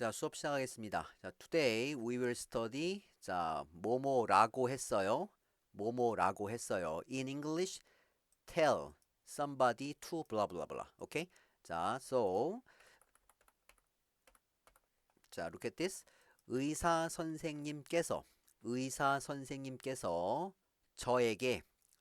자, 수업 시작하겠습니다. 자, today we will study. 자, 뭐뭐라고 했어요. 뭐뭐라고 했어요. In English, tell somebody to blah blah blah. 오케이? 자, 자, look at this. 의사 선생님께서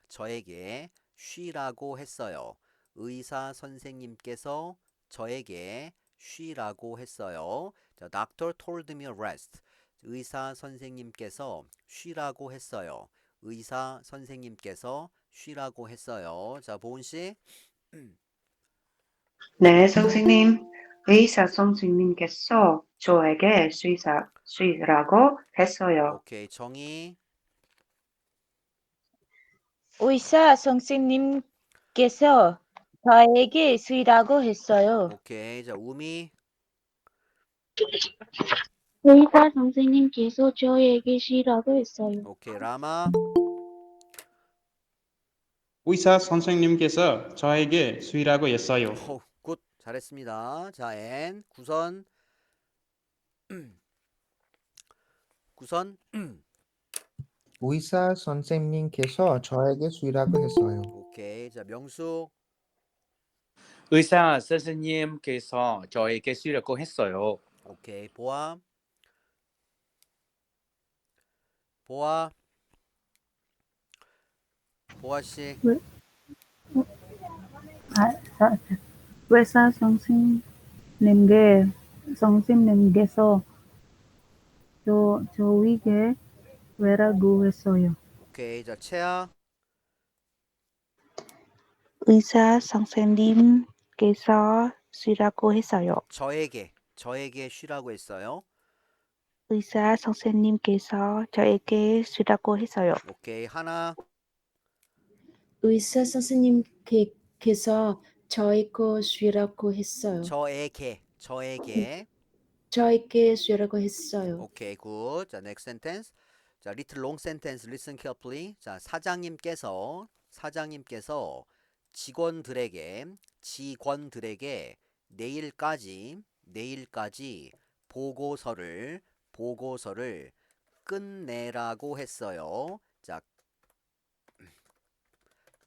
저에게 쉬라고 했어요. 의사 선생님께서 저에게 쉬라고 했어요. 자, Doctor told me rest. 의사 선생님께서 쉬라고 했어요. 의사 선생님께서 쉬라고 했어요. 자, 보은 씨. 네, 선생님. 의사 선생님께서 저에게 쉬라고 했어요. 오케이. 정희. 의사 선생님께서 저에게 쉬라고 했어요. 오케이. 자, 우미. 의사 선생님께서 저에게 쉬라고 했어요. 오케이. 라마. 의사 선생님께서 저에게 쉬라고 했어요. 굿. 잘했습니다. 자, 앤. 구선. 구선. 의사 선생님께서 저에게 쉬라고 했어요. 오케이. 자, 명수. 의사 선생님께서 저에게 쉬라고 했어요. 오케이. 보아. 보아. 보아 씨. 의사 선생님께서 저에게 왜라고 했어요. 오케이. 자, 채아. 의사 선생님께서 쉬라고 했어요. 저에게 쉬라고 했어요. 의사 선생님께서 저에게 쉬라고 했어요. 오케이. 하나. 의사 선생님께서 저에게 쉬라고 했어요. 저에게. 저에게 쉬라고 했어요. 오케이. 굿. 자, next sentence. 자, little long sentence. Listen carefully. 자, 사장님께서 직원들에게 내일까지 보고서를 끝내라고 했어요. 자,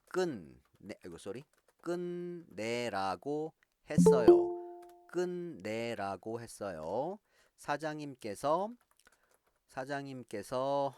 끝내라고 했어요. 사장님께서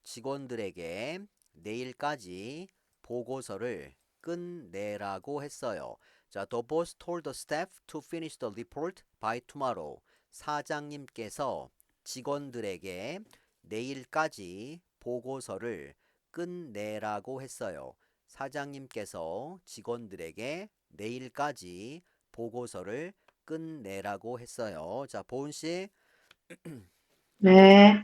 직원들에게 내일까지 보고서를 끝내라고 했어요. 자, the boss told the staff to finish the report by tomorrow. 사장님께서 직원들에게 내일까지 보고서를 끝내라고 했어요. 사장님께서 직원들에게 내일까지 보고서를 끝내라고 했어요. 자, 보은 씨. 네,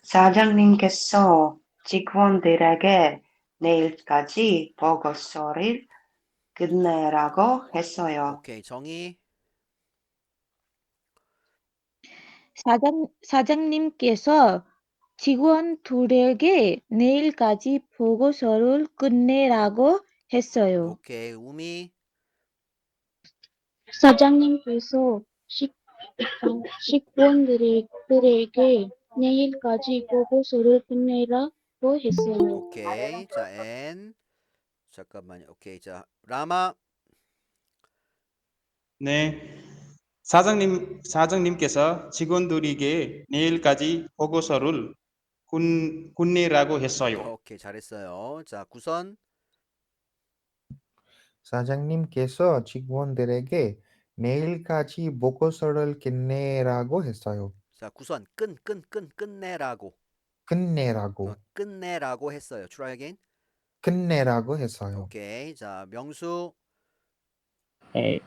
사장님께서 직원들에게 내일까지 보고서를 끝내라고 했어요. 오케이. 정희. 사장님께서 직원들에게 내일까지 보고서를 끝내라고 했어요. 오케이. 우미. 사장님께서 직원들에게 내일까지 보고서를 끝내라고 했어요. 오케이. 자, 앤. 잠깐만요. 오케이. 자, 라마. 네, 사장님께서 직원들에게 내일까지 보고서를 끝내라고 했어요. 오케이. 잘했어요. 자, 구선. 사장님께서 직원들에게 내일까지 보고서를 끝내라고 했어요. 자, 구선. 끝내라고. 끝내라고. 끝내라고 했어요. Try again. 끝내라고 했어요. 오케이. 자, 명수. 네,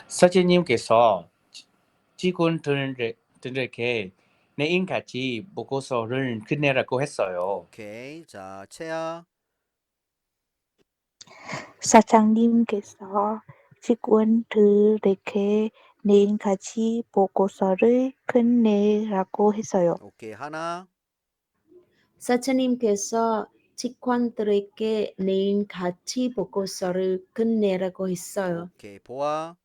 선생님께서 직원들에게 내일까지 보고서를 끝내라고 했어요. 오케이. 자, 채아. 사장님께서 직원들에게 내일까지 보고서를 끝내라고 했어요. 오케이. 하나. 사장님께서 직원들에게 내일까지 보고서를 끝내라고 했어요. 오케이. 보아.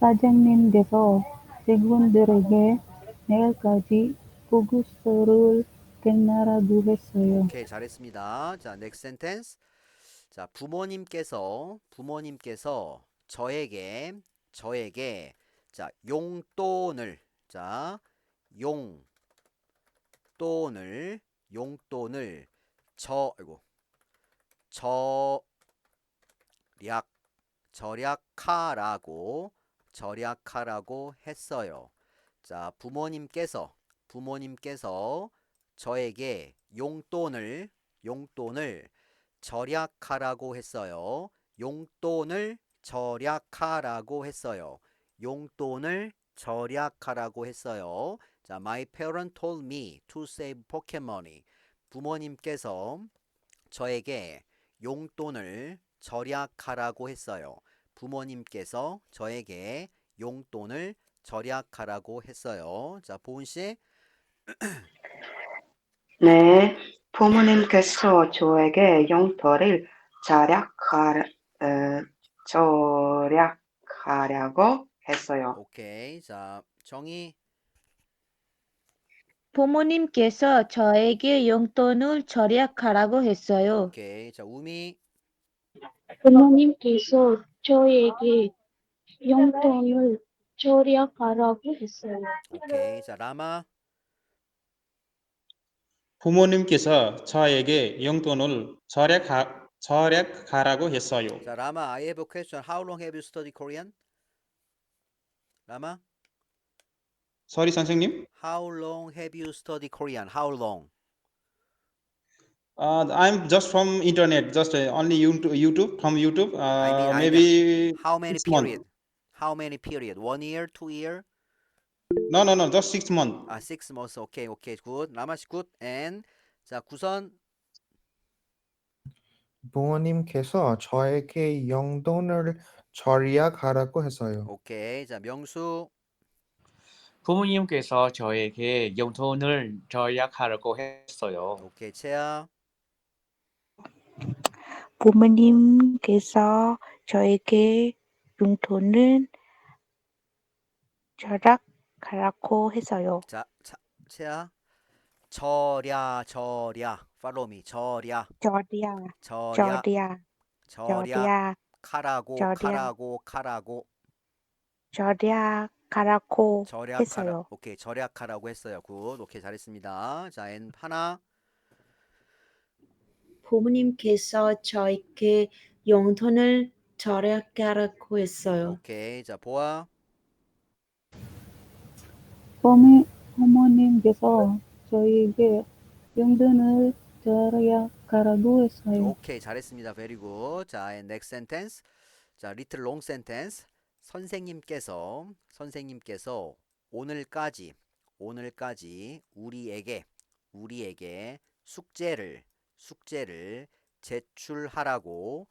과장님께서 직원들에게 내일까지 보고서를 끝내라고 했어요. 오케이, 잘했습니다. 자, next sentence. 자, 부모님께서 저에게 자, 용돈을 자, 용돈을 아이고, 절약하라고 했어요. 자, 부모님께서 저에게 용돈을 절약하라고 했어요. 용돈을 절약하라고 했어요. 자, my parent told me to save pocket money. 부모님께서 저에게 용돈을 절약하라고 했어요. 부모님께서 저에게 용돈을 절약하라고 했어요. 자, 보은 씨. 네, 부모님께서 저에게 용돈을 절약하라고 했어요. 오케이. 자, 정희. 부모님께서 저에게 용돈을 절약하라고 했어요. 오케이. 자, 우미. 부모님께서 저에게 용돈을 절약하라고 했어요. 오케이. 자, 라마. 부모님께서 저에게 용돈을 절약하라고 했어요. 자, 라마, I have a question. How long have you studied Korean? 라마? Sorry, 선생님. How long have you studied Korean? How long? I'm just from internet, just only YouTube from YouTube. I mean, Maybe how many 6 months. period? How many period? 1 year, 2 year? No, just 6 months. 6 months. 오케이, 굿. 라마 씨 굿. And 자, 구선. 부모님께서 저에게 용돈을 절약하라고 했어요. 오케이. 자, 명수. 부모님께서 저에게 용돈을 절약하라고 했어요. 오케이, 채아. 부모님께서 저에게 용돈을 절약하라고 했어요. 자, 채아. 절약. Follow me. 절약. 절약하라고 했어요. 오케이, 절약하라고 했어요. 굿. 오케이, 잘했습니다. 자, 앤 하나. 부모님께서 저에게 용돈을 절약하라고 했어요. 오케이. 자, 보아. 부모님께서 저에게 용돈을 절약하라고 했어요. 오케이, 잘했습니다. Very good. 자, and next sentence. 자, little long sentence. 선생님께서 오늘까지 우리에게 숙제를 제출하라고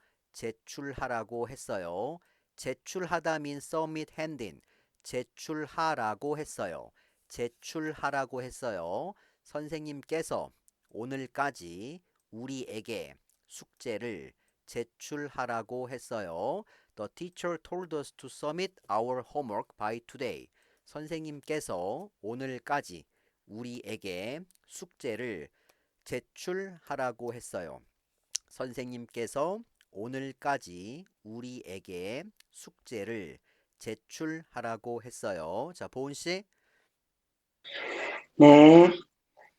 했어요. 제출하다 means submit hand in. 제출하라고 했어요. 선생님께서 오늘까지 우리에게 숙제를 제출하라고 했어요. The teacher told us to submit our homework by today. 선생님께서 오늘까지 우리에게 숙제를 제출하라고 했어요. 선생님께서 오늘까지 우리에게 숙제를 제출하라고 했어요. 자, 보은 씨. 네,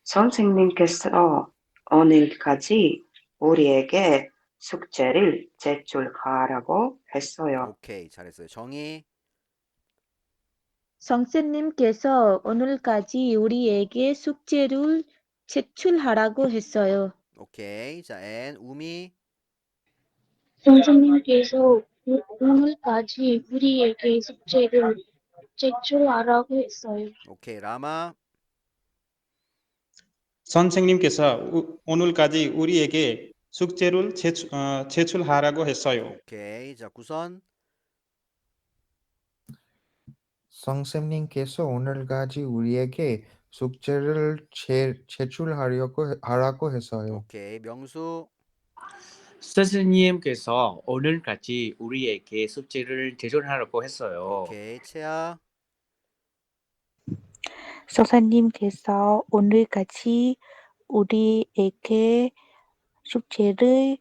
선생님께서 오늘까지 우리에게 숙제를 제출하라고 했어요. 오케이, 잘했어요. 정희. 선생님께서 오늘까지 우리에게 숙제를 제출하라고 했어요. 오케이. 자, 앤 우미. 선생님께서 오늘까지 우리에게 숙제를 제출하라고 했어요. 오케이. 라마. 선생님께서 오늘까지 우리에게 숙제를 제출하라고 했어요. 오케이. 자, 구선. 선생님께서 오늘까지 우리에게 숙제를 제출하라고 했어요. 오케이. 명수. 선생님께서 오늘까지 우리에게 숙제를 제출하라고 했어요. 오케이. 채아. 선생님께서 오늘까지 우리에게 숙제를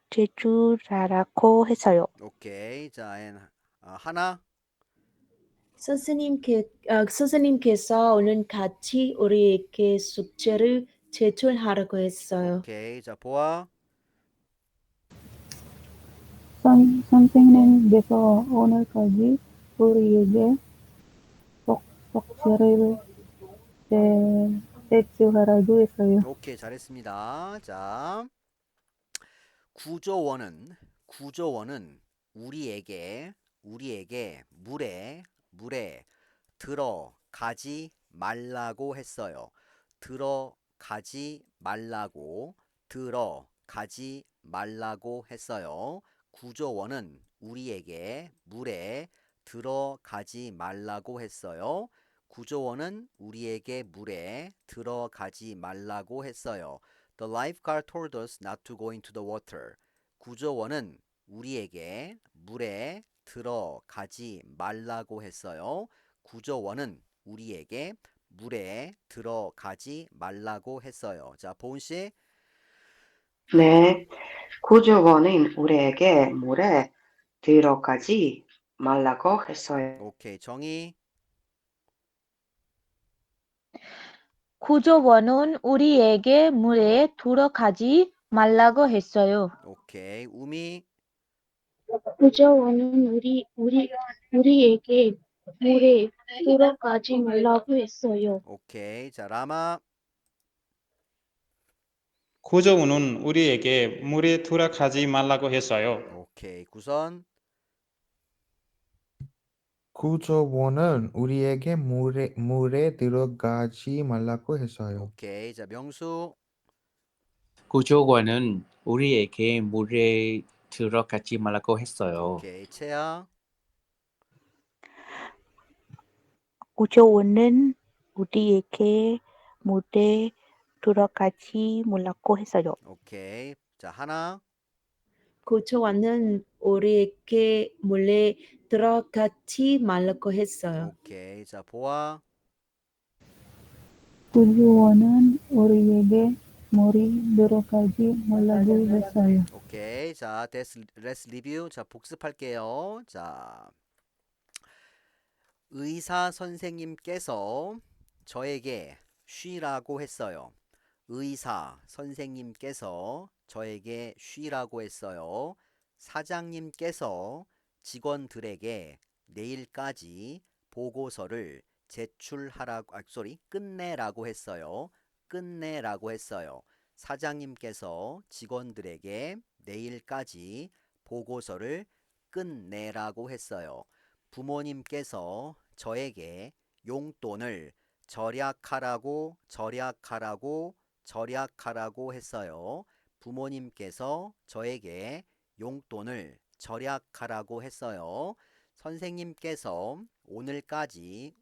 제출하라고 했어요. 오케이. 자, 하나. 선생님께서 오늘같이 우리에게 숙제를 제출하라고 했어요. 오케이. 자, 보아. 선생님께서 오늘까지 우리에게 숙제를 제출하라고 했어요. 오케이. 잘했습니다. 자, 구조원은 우리에게 물에 들어가지 말라고 했어요. 들어가지 말라고 했어요. 구조원은 우리에게 물에 들어가지 말라고 했어요. 구조원은 우리에게 물에 들어가지 말라고 했어요. The lifeguard told us not to go into the water. 구조원은 우리에게 물에 들어가지 말라고 했어요. 구조원은 우리에게 물에 들어가지 말라고 했어요. 자, 보은 씨. 네, 구조원은 우리에게 물에 들어가지 말라고 했어요. 오케이. 정의. 구조원은 우리에게 물에 들어가지 말라고 했어요. 오케이. 우미. 구조원은 우리에게 물에 들어가지 말라고 했어요. 오케이. 자, 라마. 구조원은 우리에게 물에 들어가지 말라고 했어요. 오케이. 구선. 구조원은 우리에게 물에 들어가지 말라고 했어요. 오케이. 자, 명수. 구조원은 우리에게 물에 들어가지 말라고 했어요. 오케이. 채아. 구조원은 우리에게 물에 들어가지 말라고 했어요. 오케이. 자, 하나. 구조원은 우리에게 물에 들어가지 말라고 했어요. 오케이. 자, 보아. 구조원은 우리에게 물이 들어가지 말라고 했어요. 오케이. 자, let's review. 자, 복습할게요. 자, 의사 선생님께서 저에게 쉬라고 했어요. 의사 선생님께서 저에게 쉬라고 했어요. 사장님께서 직원들에게 내일까지 보고서를 끝내라고 했어요. 끝내라고 했어요. 사장님께서 직원들에게 내일까지 보고서를 끝내라고 했어요. 부모님께서 저에게 용돈을 절약하라고 했어요. 부모님께서 저에게 용돈을 절약하라고 했어요. 선생님께서 오늘까지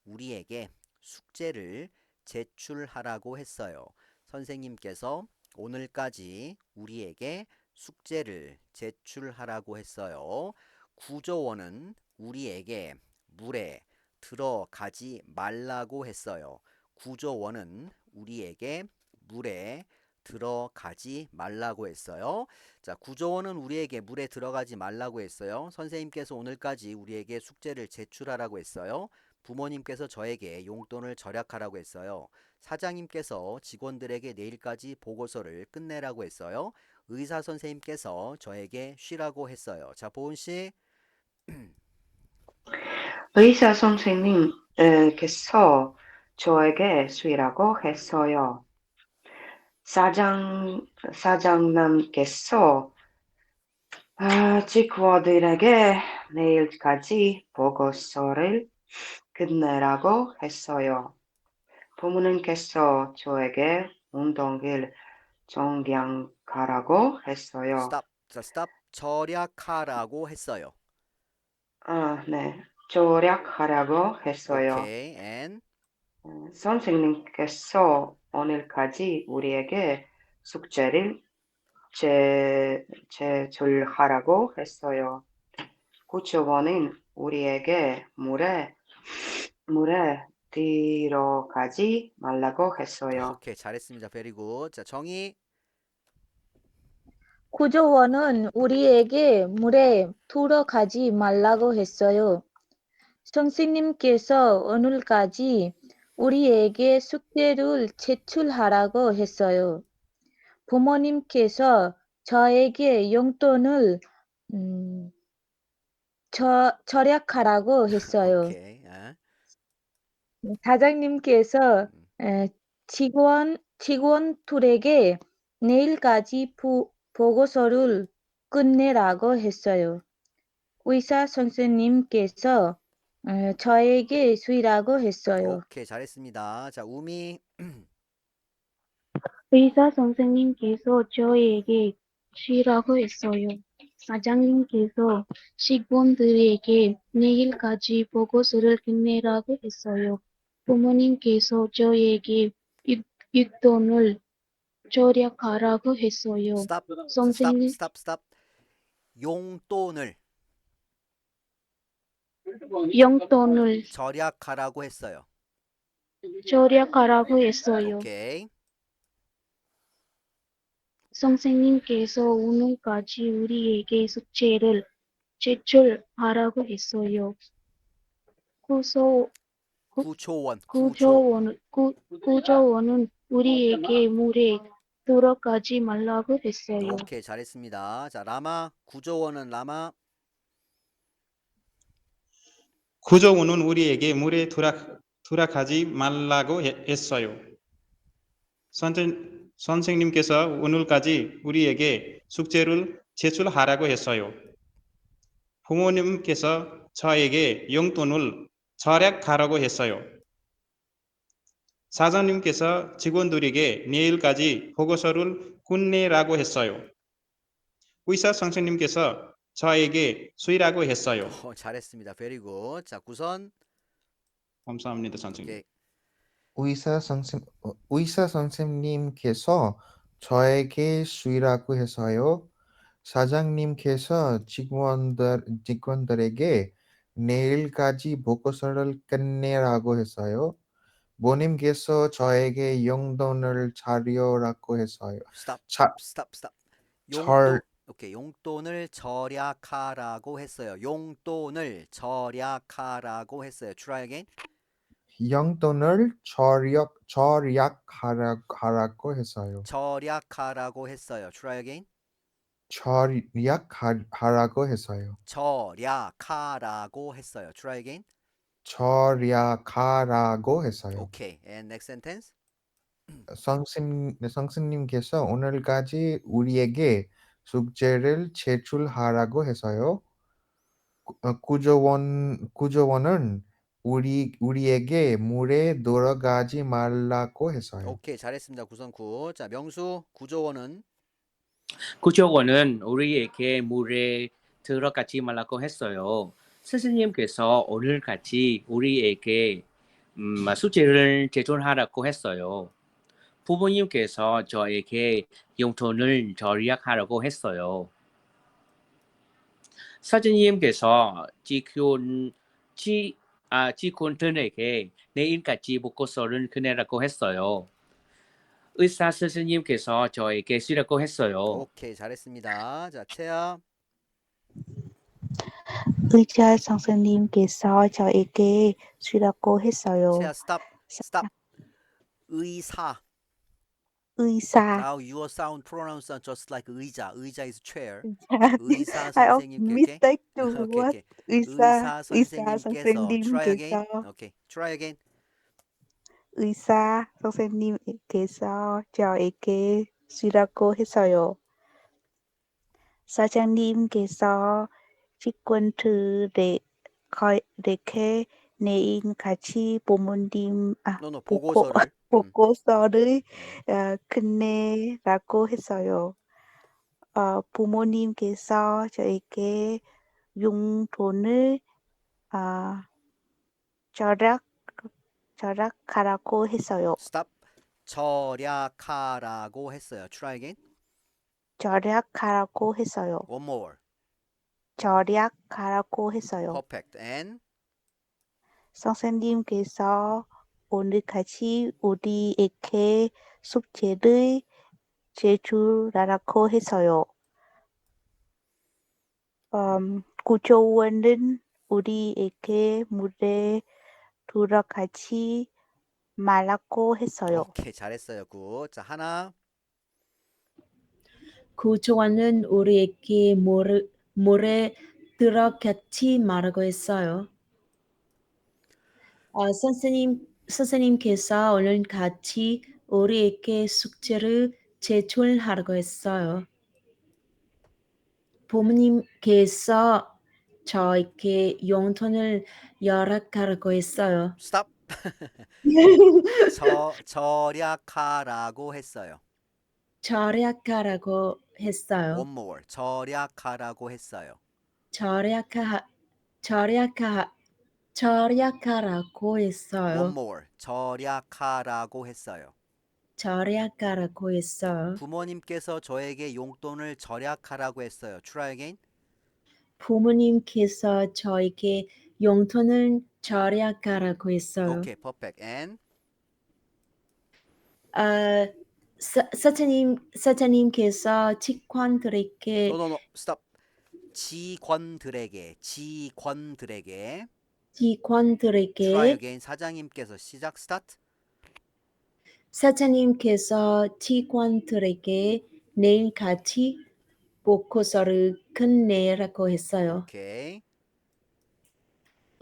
우리에게 숙제를 제출하라고 했어요. 선생님께서 오늘까지 우리에게 숙제를 제출하라고 했어요. 구조원은 우리에게 물에 들어가지 말라고 했어요. 구조원은 우리에게 물에 들어가지 말라고 했어요. 자, 구조원은 우리에게 물에 들어가지 말라고 했어요. 선생님께서 오늘까지 우리에게 숙제를 제출하라고 했어요. 부모님께서 저에게 용돈을 절약하라고 했어요. 사장님께서 직원들에게 내일까지 보고서를 끝내라고 했어요. 의사 선생님께서 저에게 쉬라고 했어요. 자, 보은 씨. 의사 선생님께서 저에게 쉬라고 했어요. 사장님께서 직원들에게 내일까지 보고서를 끝내라고 했어요. 부모님께서 저에게 운동을 정량하라고 했어요. 스탑. 자, 스탑. 절약하라고 했어요. 네. 절약하라고 했어요. 오케이. and 선생님께서 오늘까지 우리에게 숙제를 제출하라고 했어요. 구조원은 우리에게 물에 들어가지 말라고 했어요. 오케이, 잘했습니다. very good. 자, 정의. 구조원은 우리에게 물에 들어가지 말라고 했어요. 선생님께서 오늘까지 우리에게 숙제를 제출하라고 했어요. 부모님께서 저에게 용돈을 절약하라고 했어요. 오케이. 사장님께서 직원들에게 내일까지 보고서를 끝내라고 했어요. 의사 선생님께서 저에게 쉬라고 했어요. 오케이, 잘했습니다. 자, 우미. 의사 선생님께서 저에게 쉬라고 했어요. 사장님께서 직원들에게 내일까지 보고서를 끝내라고 했어요. 부모님께서 저에게 용돈을 절약하라고 했어요. stop. 선생님, stop. 용돈을 용돈을 절약하라고 했어요. 절약하라고 했어요. 오케이. 선생님께서 오늘까지 우리에게 숙제를 제출하라고 했어요. 구조원은 우리에게 물에 들어가지 말라고 했어요. 오케이, 잘했습니다. 자, 라마. 구조원은 라마. 구조원은 우리에게 물에 들어가지 말라고 했어요. 선생님께서 오늘까지 우리에게 숙제를 제출하라고 했어요. 부모님께서 저에게 용돈을 절약하라고 했어요. 사장님께서 직원들에게 내일까지 보고서를 끝내라고 했어요. 의사 선생님께서 저에게 쉬라고 했어요. 잘했습니다. very good. 자, 구선. 감사합니다, 선생님. 오케이. 의사 선생님께서 저에게 쉬라고 해서요. 사장님께서 직원들에게 내일까지 보고서를 끝내라고 했어요. 모님께서 저에게 용돈을 자료라고 했어요. stop. 오케이, 용돈을 절약하라고 했어요. 용돈을 절약하라고 했어요. try again. 용돈을 절약하라고 했어요. 절약하라고 했어요. try again. 절약하라고 했어요. 절약하라고 했어요. try again. 절약하라고 했어요. 오케이. and next sentence. 선생님께서 오늘까지 우리에게 숙제를 제출하라고 해서요. 구조원은 우리에게 물에 들어가지 말라고 했어요. 오케이, 잘했습니다. 구선 9. 자, 명수. 구조원은 우리에게 물에 들어가지 말라고 했어요. 스승님께서 오늘같이 우리에게 숙제를 제출하라고 했어요. 부모님께서 저에게 용돈을 절약하라고 했어요. 사장님께서 직원들에게 내일까지 보고서를 끝내라고 했어요. 의사 선생님께서 저에게 쉬라고 했어요. 오케이, 잘했습니다. 자, 채아. 의사 선생님께서 저에게 쉬라고 했어요. 채아, stop. 의사. 의사. Now your sound pronouns are just like 의자. 의자 is chair. I 의사 of 선생님께 mistake to 오케이, what 오케이. 의사 선생님께서 try again. 선생님께서 오케이, try again. 의사 선생님께서 저에게 쉬라고 했어요. 사장님께서 직원들에게 내일같이 보고서를 끝내라고 했어요. 부모님께서 저에게 용돈을 절약하라고 했어요. stop. 절약하라고 했어요. Try again. 절약하라고 했어요. One more. 절약하라고 했어요. Perfect. And 선생님께서 오늘같이 우리에게 숙제를 제출하라고 했어요. 구조원은 우리에게 물에 들어가지 말라고 했어요. 오케이, 잘했어요. 굿. 자, 하나. 구조원은 우리에게 물에 들어가지 말라고 했어요. 선생님께서 오늘 같이 우리에게 숙제를 제출하라고 했어요. 부모님께서 저에게 용돈을 열악하라고 했어요. Stop. 절약하라고 했어요. 절약하라고 했어요. One more. 절약하라고 했어요. 절약하라고 했어요. One more. 절약하라고 했어요. 절약하라고 했어요. 부모님께서 저에게 용돈을 절약하라고 했어요. Try again. 부모님께서 저에게 용돈을 절약하라고 했어요. 오케이, perfect. And 사장님께서 직원들에게 no. Stop. 직원들에게. Try again. 사장님께서 시작. Start. 사장님께서 직원들에게 내일 같이 보고서를 끝내라고 했어요. 오케이.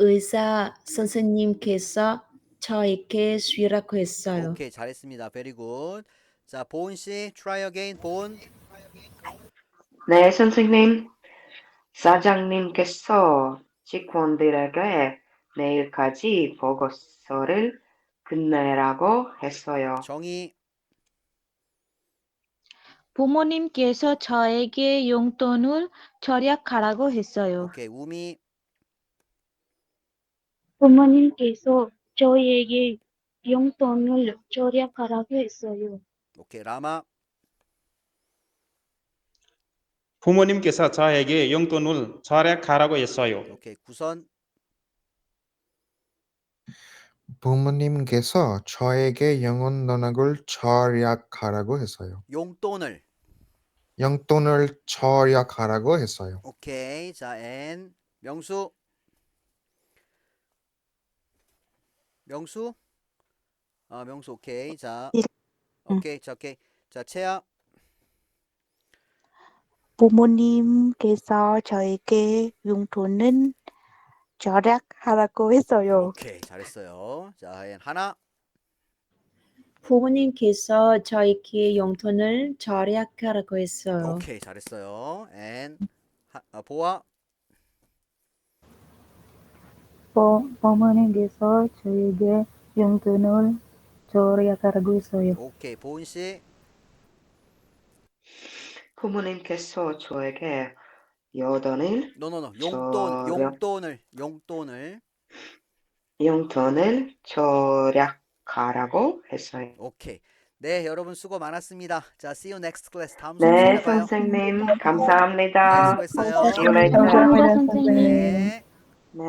의사 선생님께서 저에게 쉬라고 했어요. 오케이, 잘했습니다. Very good. 자, 보은 씨, try again. 보은. 네, 선생님. 사장님께서 직원들에게 내일까지 보고서를 끝내라고 했어요. 정희. 부모님께서 저에게 용돈을 절약하라고 했어요. 오케이, 우미. 부모님께서 저에게 용돈을 절약하라고 했어요. 오케이, 라마. 부모님께서 저에게 용돈을 절약하라고 했어요. 오케이, 구선. 부모님께서 저에게 용돈을 절약하라고 했어요. 용돈을. 용돈을 절약하라고 했어요. 오케이, 자, N. 명수. 명수. 명수 오케이. 자, 오케이. 자, 채아. 부모님께서 저에게 용돈은 절약하라고 했어요. 오케이, 잘했어요. 자, N 하나. 부모님께서 저에게 용돈을 절약하라고 했어요. 오케이, 잘했어요. N 보아. 어머님께서 저에게 용돈을 절약하라고 했어요. 오케이, 보은 씨. 부모님께서 저에게 용돈을 용돈을 절약하라고 했어요. 오케이. 네, 여러분 수고 많았습니다. 자, see you next class. 다음 네, 수업에 봐요. 선생님 감사합니다. 네, 수고했어요. See you later. 감사합니다, 선생님. 네. 네.